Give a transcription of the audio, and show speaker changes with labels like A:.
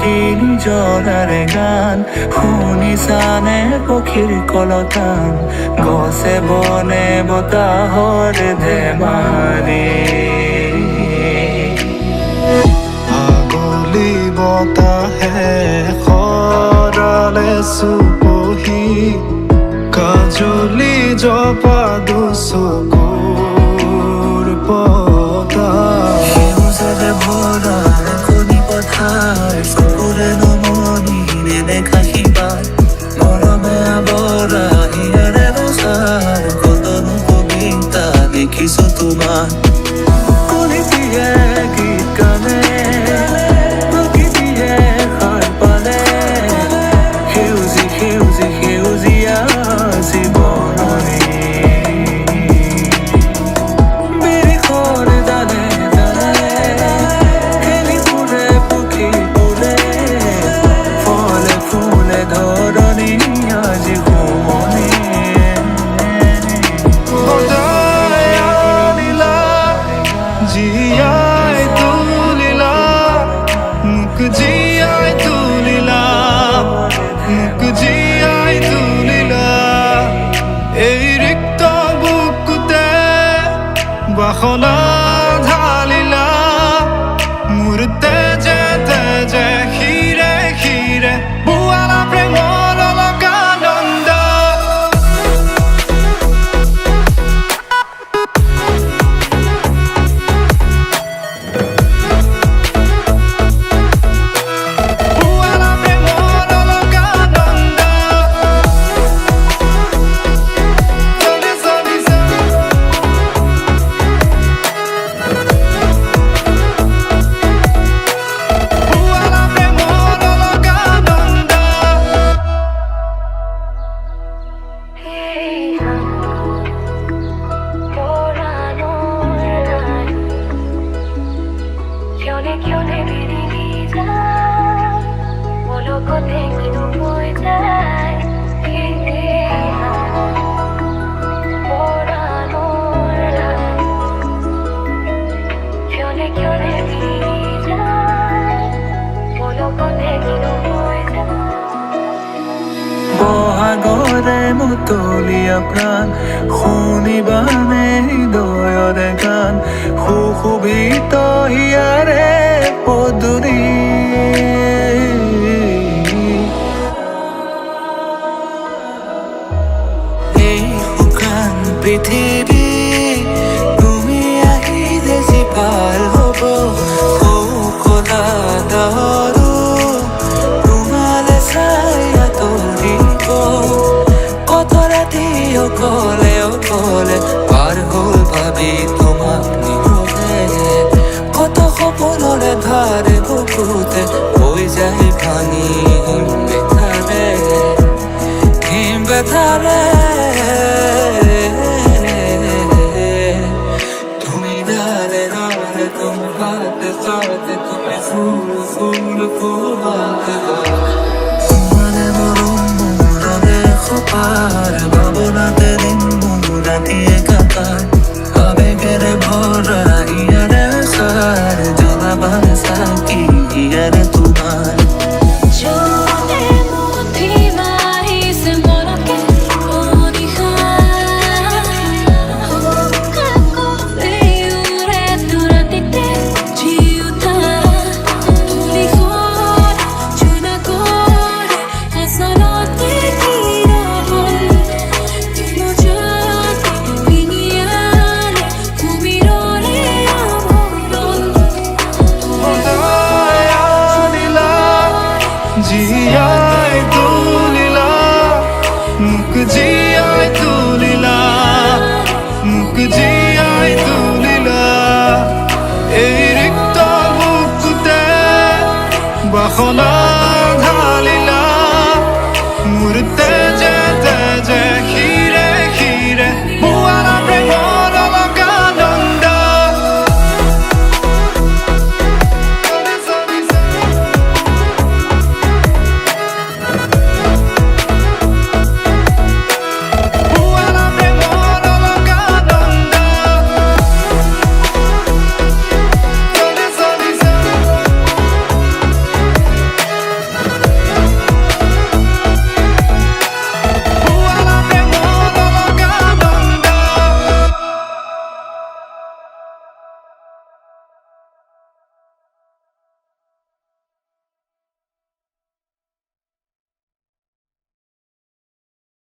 A: তিনিজনৰে গান শুনিছানে পক্ষীৰ কলতান গছে বনে বতাহৰ ধেমালি
B: আগলি বতাহে সৰালে চুপহি কাজলি জপা দুচকুৰ পতা
A: সেউজৰে ভৰা কণী পথাৰ চকুৰে নমনি নেদেখা সিপাৰ মৰমে আৱৰা হিয়াৰে বছাৰ কতনো কবিতা দেখিছো তোমাৰ কলিতিয়ে গীত গানে প্ৰকৃতিয়ে সাৰ পালে সেউজী সেউজী সেউজীয়া জীৱননী বিৰিখৰ ডালে ডালে খেলি ফুৰে পক্ষী ফুলে ফলে ফুলে ধৰণী আজি শুৱনি
B: জিয়াই তুলিলা মুখ জিয়াই তুলিলা মুখ জিয়াই তুলিলা এই ৰিক্ত বুকুতে বাসনা ঢালিলা মোৰ তেজে তেজে শিৰে শিৰে বুৱালা প্ৰেমৰ অলকানন্দ
A: বহাগৰে মুতলীয়া প্ৰাণ শুনিবানে হৃদয়ৰে গান সুশোভিত হিয়াৰে পদূলি এই শুকান পৃথিৱী তুমি আহিলে যি ভাল হ'ব কলা দহৰো তোমালে চাই আঁতৰিব কত ৰাতি অকলে অকলে পাৰ হ'ল ভাবি তোমাক নিবলে কত সপোনৰে ধাৰে বুকুতে হৈ যায় ভাঙি হিম বেথাৰে তুমি ডালে ডালে তুমি পাতে পাতে তুমি ফুল ফুল ফুল বাতে তোমারে মরম মোরে খোপার ভাবনাতে দিন রাতিয়ে কাটার আবেগের ভরা ইয়ারে সার জ্বলাবার সাকি ইয়ারে তোমার
B: জিয়াই তুলিলা মুখ জিয়াই তুলিলা মুখ জিয়াই তুলিলা এই ৰিক্ত বুকুতে বাসনা